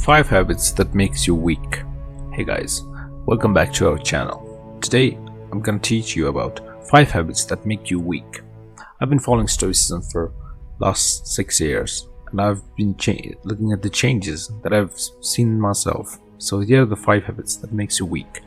5 habits that makes you weak. Hey guys, welcome back to our channel. Today I'm gonna teach you about 5 habits that make you weak. I've been following Stoicism for last 6 years and I've been looking at the changes that I've seen in myself. So here are the 5 habits that makes you weak.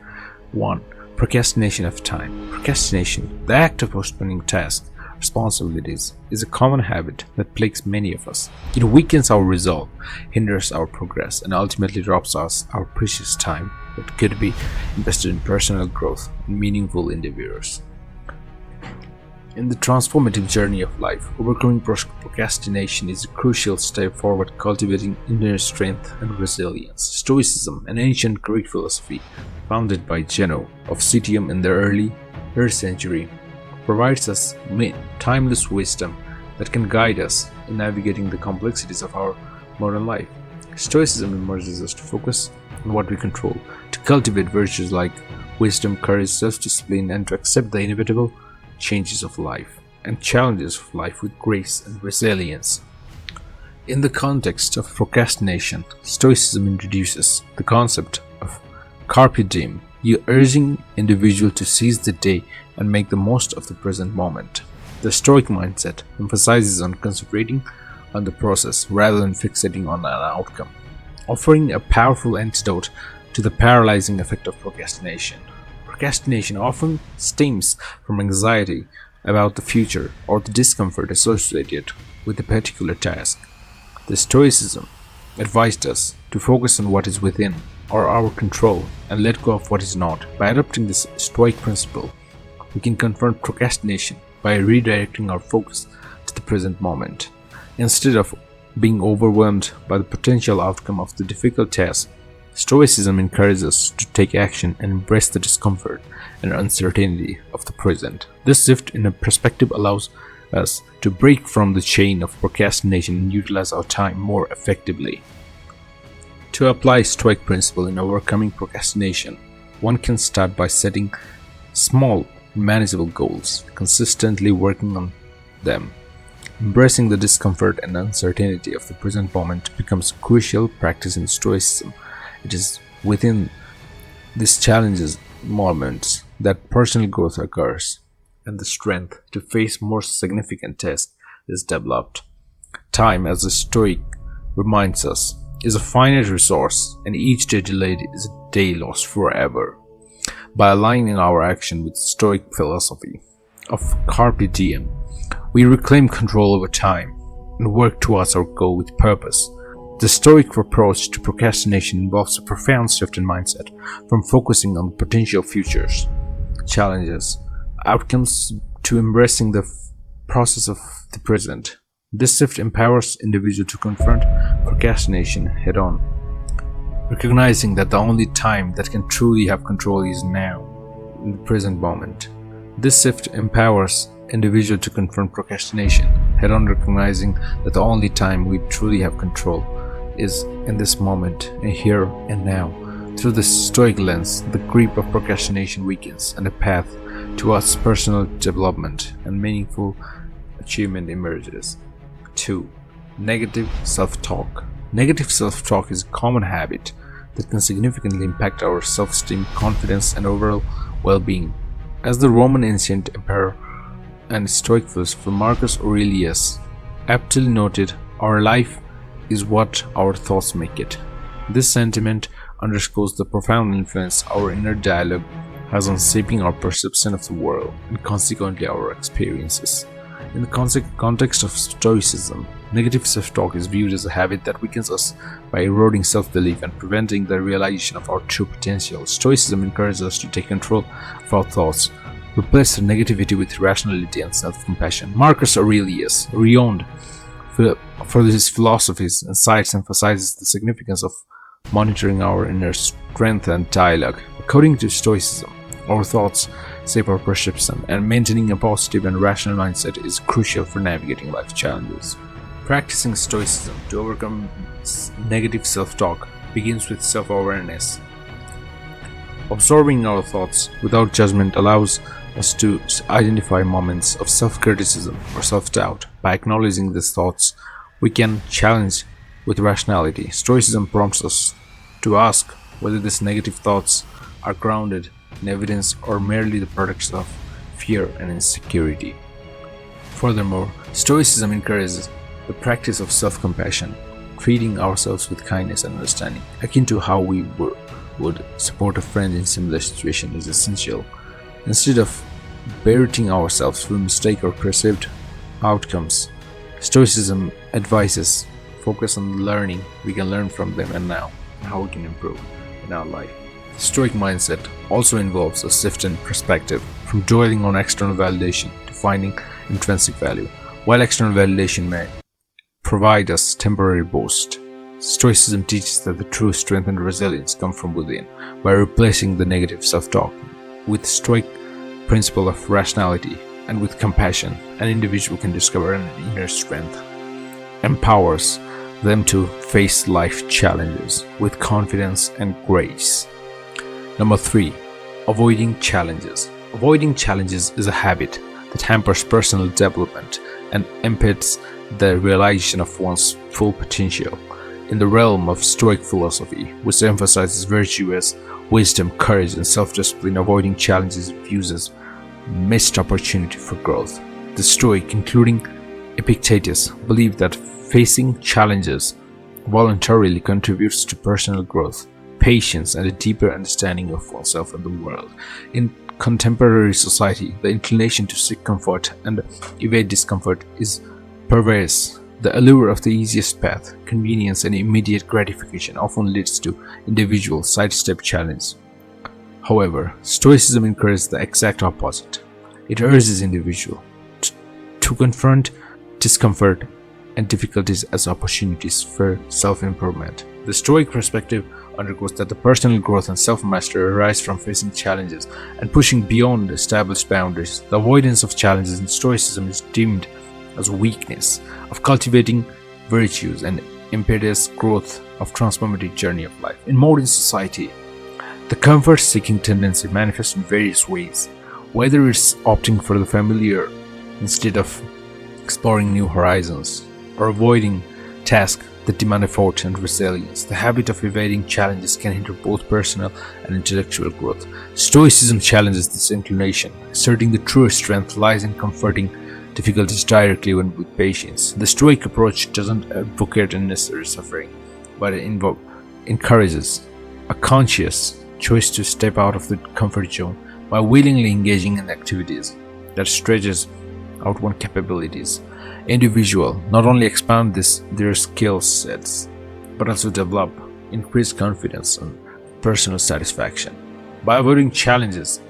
1. Procrastination of time. Procrastination, the act of postponing tasks, responsibilities, is a common habit that plagues many of us. It weakens our resolve, hinders our progress, and ultimately robs us our precious time that could be invested in personal growth and meaningful endeavors. In the transformative journey of life, overcoming procrastination is a crucial step forward, cultivating inner strength and resilience. Stoicism, an ancient Greek philosophy founded by Zeno of Citium in the early 3rd century, provides us timeless wisdom that can guide us in navigating the complexities of our modern life. Stoicism immerses us to focus on what we control, to cultivate virtues like wisdom, courage, self-discipline, and to accept the inevitable changes of life and challenges of life with grace and resilience. In the context of procrastination, Stoicism introduces the concept of carpe diem, urging individuals to seize the day and make the most of the present moment. The Stoic mindset emphasizes on concentrating on the process rather than fixating on an outcome, offering a powerful antidote to the paralyzing effect of procrastination. Procrastination often stems from anxiety about the future or the discomfort associated with a particular task. The Stoicism advised us to focus on what is within our control and let go of what is not. By adopting this Stoic principle, we can confront procrastination by redirecting our focus to the present moment. Instead of being overwhelmed by the potential outcome of the difficult task, Stoicism encourages us to take action and embrace the discomfort and uncertainty of the present. This shift in a perspective allows us to break from the chain of procrastination and utilize our time more effectively. To apply Stoic principle in overcoming procrastination, one can start by setting small, manageable goals, consistently working on them. Embracing the discomfort and uncertainty of the present moment becomes a crucial practice in Stoicism. It is within these challenges moments that personal growth occurs and the strength to face more significant tasks is developed. Time, as the Stoic reminds us, is a finite resource, and each day delayed is a day lost forever. By aligning our action with Stoic philosophy of carpe diem, we reclaim control over time and work towards our goal with purpose. The Stoic approach to procrastination involves a profound shift in mindset from focusing on potential futures, challenges, outcomes to embracing the process of the present. This shift empowers individuals to confront procrastination head-on, recognizing that the only time that can truly have control is now, in the present moment. This shift empowers individuals to confront procrastination head-on, recognizing that the only time we truly have control is in this moment, and here and now. Through this Stoic lens, the grip of procrastination weakens and a path towards personal development and meaningful achievement emerges. 2. Negative self-talk. Negative self-talk is a common habit that can significantly impact our self-esteem, confidence, and overall well-being. As the Roman ancient emperor and Stoic philosopher Marcus Aurelius aptly noted, our life is what our thoughts make it. This sentiment underscores the profound influence our inner dialogue has on shaping our perception of the world and consequently our experiences. In the context of Stoicism, negative self-talk is viewed as a habit that weakens us by eroding self-belief and preventing the realization of our true potential. Stoicism encourages us to take control of our thoughts, replace the negativity with rationality and self-compassion. Marcus Aurelius, renowned for his philosophies and insights, emphasizes the significance of monitoring our inner strength and dialogue. According to Stoicism, our thoughts shape our perception, and maintaining a positive and rational mindset is crucial for navigating life's challenges. Practicing Stoicism to overcome negative self-talk begins with self-awareness. Observing our thoughts without judgment allows us to identify moments of self-criticism or self-doubt. By acknowledging these thoughts, we can challenge with rationality. Stoicism prompts us to ask whether these negative thoughts are grounded in evidence or merely the products of fear and insecurity. Furthermore, Stoicism encourages the practice of self-compassion, treating ourselves with kindness and understanding, akin to how we would support a friend in similar situation, is essential. Instead of berating ourselves for mistake or perceived outcomes, Stoicism advises focus on learning we can learn from them and now, and how we can improve in our life. The Stoic mindset also involves a shift in perspective from dwelling on external validation to finding intrinsic value. While external validation may provide us temporary boost, Stoicism teaches that the true strength and resilience come from within. By replacing the negative self-talk with Stoic principle of rationality and with compassion, an individual can discover an inner strength, empowers them to face life challenges with confidence and grace. Number 3. Avoiding challenges. Avoiding challenges is a habit that hampers personal development and impedes the realization of one's full potential. In the realm of Stoic philosophy, which emphasizes virtue as wisdom, courage, and self-discipline, avoiding challenges views as missed opportunity for growth. The Stoic, including Epictetus, believed that facing challenges voluntarily contributes to personal growth, patience, and a deeper understanding of oneself and the world. In contemporary society, the inclination to seek comfort and evade discomfort is pervasive. The allure of the easiest path, convenience, and immediate gratification often leads to individuals sidestep challenge. However, Stoicism encourages the exact opposite. It urges individuals to confront discomfort and difficulties as opportunities for self-improvement. The Stoic perspective undergoes that the personal growth and self-mastery arise from facing challenges and pushing beyond established boundaries. The avoidance of challenges in Stoicism is deemed as weakness of cultivating virtues and impedes growth of transformative journey of life. In modern society, the comfort-seeking tendency manifests in various ways, whether it's opting for the familiar instead of exploring new horizons, or avoiding tasks that demand effort and resilience. The habit of evading challenges can hinder both personal and intellectual growth. Stoicism challenges this inclination, asserting the true strength lies in comforting difficulties directly and with patience. The Stoic approach doesn't advocate unnecessary suffering, but it encourages a conscious choice to step out of the comfort zone by willingly engaging in activities that stretches out one's capabilities. Individuals not only expand their skill sets, but also develop increased confidence and personal satisfaction. By avoiding challenges,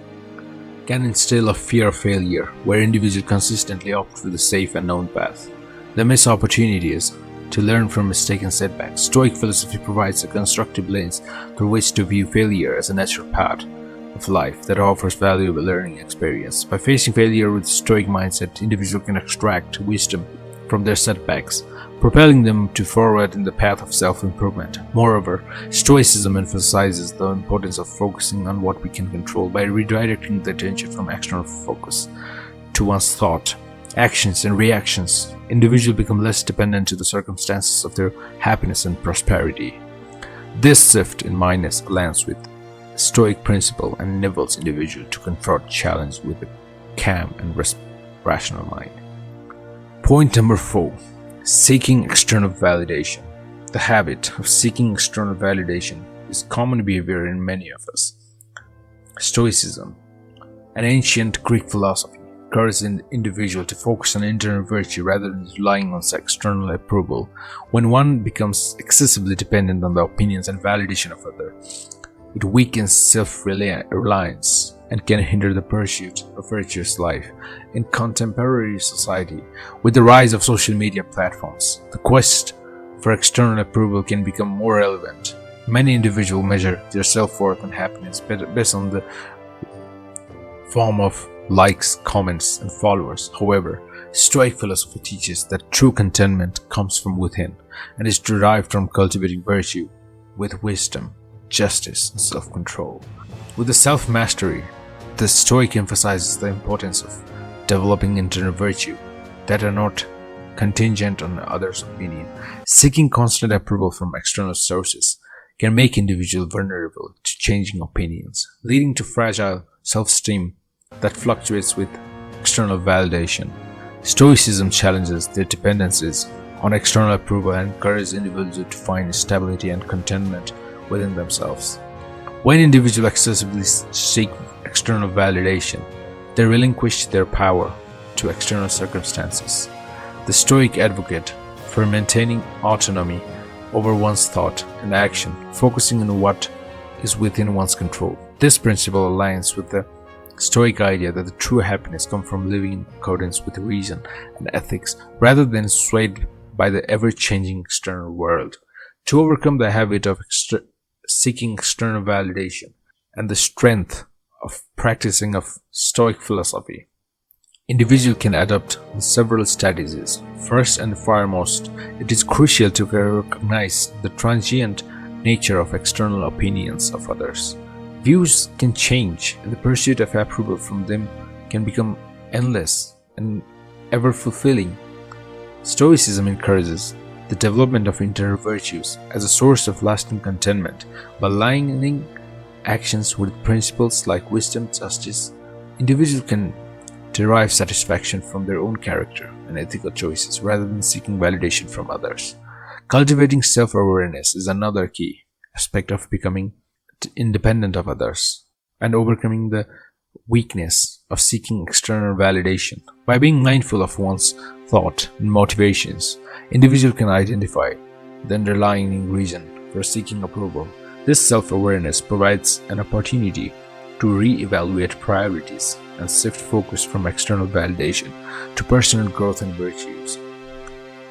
can instill a fear of failure, where individuals consistently opt for the safe and known path. They miss opportunities to learn from mistakes and setbacks. Stoic philosophy provides a constructive lens through which to view failure as a natural part of life that offers valuable learning experience. By facing failure with Stoic mindset, individuals can extract wisdom from their setbacks, propelling them to forward in the path of self-improvement. Moreover, Stoicism emphasizes the importance of focusing on what we can control by redirecting the attention from external focus to one's thought, actions, and reactions. Individuals become less dependent to the circumstances of their happiness and prosperity. This shift in mindedness aligns with Stoic principle and enables individuals to confront challenge with a calm and rational mind. Point number 4. Seeking external validation. The habit of seeking external validation is common behavior in many of us. Stoicism, an ancient Greek philosophy, encourages an individual to focus on internal virtue rather than relying on external approval. When one becomes excessively dependent on the opinions and validation of others, it weakens self-reliance and can hinder the pursuit of virtuous life. In contemporary society, with the rise of social media platforms, the quest for external approval can become more relevant. Many individuals measure their self-worth and happiness based on the form of likes, comments, and followers. However, Stoic philosophy teaches that true contentment comes from within and is derived from cultivating virtue with wisdom, justice, and self-control. With the self-mastery, the Stoic emphasizes the importance of developing internal virtue that are not contingent on others' opinion. Seeking constant approval from external sources can make individuals vulnerable to changing opinions, leading to fragile self-esteem that fluctuates with external validation. Stoicism challenges their dependencies on external approval and encourages individuals to find stability and contentment within themselves. When individuals excessively seek external validation, they relinquish their power to external circumstances. The Stoic advocate for maintaining autonomy over one's thought and action, focusing on what is within one's control. This principle aligns with the Stoic idea that the true happiness comes from living in accordance with reason and ethics rather than swayed by the ever-changing external world. To overcome the habit of seeking external validation and the strength of practicing of Stoic philosophy, individual can adopt several strategies. First and foremost, it is crucial to recognize the transient nature of external opinions of others. Views can change, and the pursuit of approval from them can become endless and ever-fulfilling. Stoicism encourages the development of internal virtues as a source of lasting contentment. By aligning actions with principles like wisdom, justice, individuals can derive satisfaction from their own character and ethical choices rather than seeking validation from others. Cultivating self-awareness is another key aspect of becoming independent of others and overcoming the weakness of seeking external validation. By being mindful of one's thought and motivations, individuals can identify the underlying reason for seeking approval. This self-awareness provides an opportunity to re-evaluate priorities and shift focus from external validation to personal growth and virtues.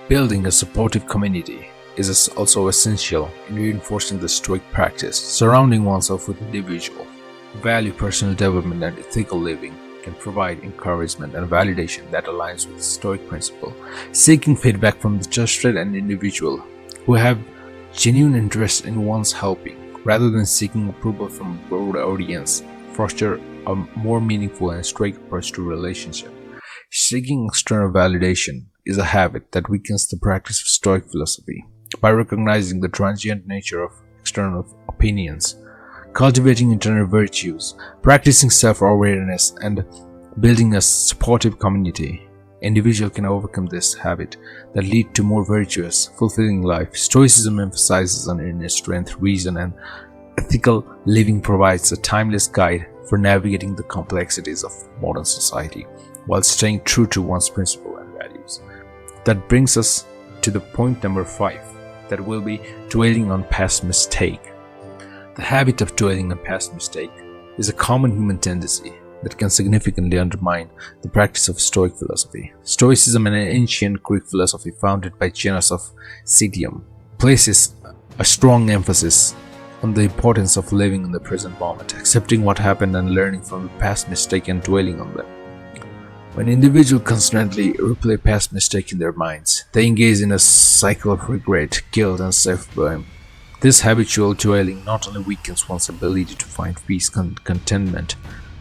Building a supportive community is also essential in reinforcing the Stoic practice. Surrounding oneself with individuals who value personal development and ethical living can provide encouragement and validation that aligns with the Stoic principle. Seeking feedback from the trusted and individual who have genuine interest in one's helping, rather than seeking approval from a broad audience, foster a more meaningful and Stoic approach to relationship. Seeking external validation is a habit that weakens the practice of Stoic philosophy. By recognizing the transient nature of external opinions, cultivating internal virtues, practicing self-awareness, and building a supportive community, individuals can overcome this habit that lead to more virtuous, fulfilling life. Stoicism emphasizes on inner strength, reason, and ethical living provides a timeless guide for navigating the complexities of modern society while staying true to one's principles and values. That brings us to the point number 5, that will be dwelling on past mistake. The habit of dwelling on past mistake is a common human tendency that can significantly undermine the practice of Stoic philosophy. Stoicism, an ancient Greek philosophy founded by Janus of Citium, places a strong emphasis on the importance of living in the present moment, accepting what happened and learning from the past mistake and dwelling on them. When individuals constantly replay past mistakes in their minds, they engage in a cycle of regret, guilt, and self-blame. This habitual dwelling not only weakens one's ability to find peace and contentment,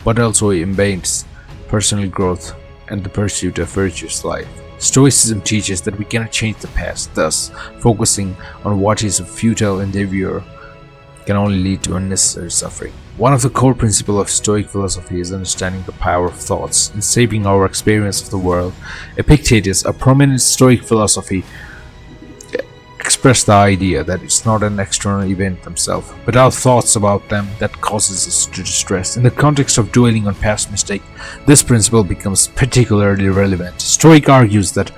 but also impedes personal growth and the pursuit of virtuous life. Stoicism teaches that we cannot change the past, thus focusing on what is a futile endeavor can only lead to unnecessary suffering. One of the core principles of Stoic philosophy is understanding the power of thoughts in shaping our experience of the world. Epictetus, a prominent Stoic philosophy, expressed the idea that it's not an external event themselves, but our thoughts about them that causes us to distress. In the context of dwelling on past mistakes, this principle becomes particularly relevant. Stoic argues that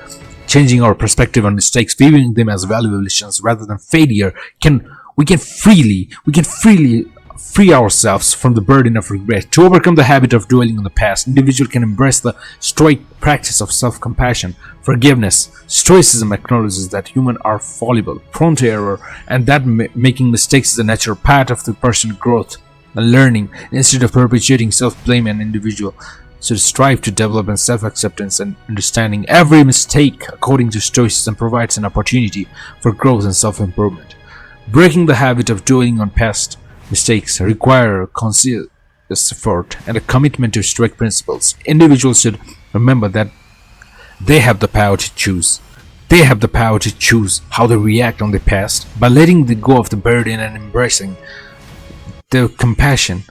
changing our perspective on mistakes, viewing them as valuable lessons rather than failure, we can freely free ourselves from the burden of regret. To overcome the habit of dwelling on the past, individuals can embrace the Stoic practice of self-compassion, forgiveness. Stoicism acknowledges that humans are fallible, prone to error, and that making mistakes is a natural part of the personal growth and learning. Instead of perpetuating self-blame, an individual should strive to develop in self-acceptance and understanding. Every mistake, according to Stoicism, provides an opportunity for growth and self-improvement. Breaking the habit of dwelling on past mistakes require a conscious effort and a commitment to Stoic principles. Individuals should remember that they have the power to choose They have the power to choose how they react on the past by letting go of the burden and embracing their compassion,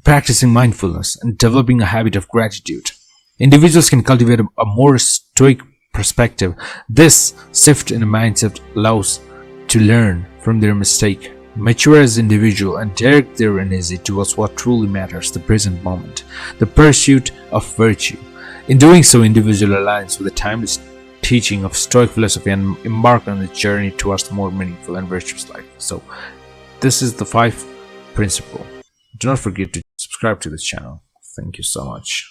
practicing mindfulness, and developing a habit of gratitude. Individuals can cultivate a more stoic perspective. This shift in a mindset allows to learn from their mistake, mature as individuals, and direct their energy towards what truly matters, the present moment, the pursuit of virtue. In doing so, individual aligns with the timeless teaching of Stoic philosophy and embark on the journey towards a more meaningful and virtuous life. So, this is the 5 principle. Do not forget to subscribe to this channel. Thank you so much.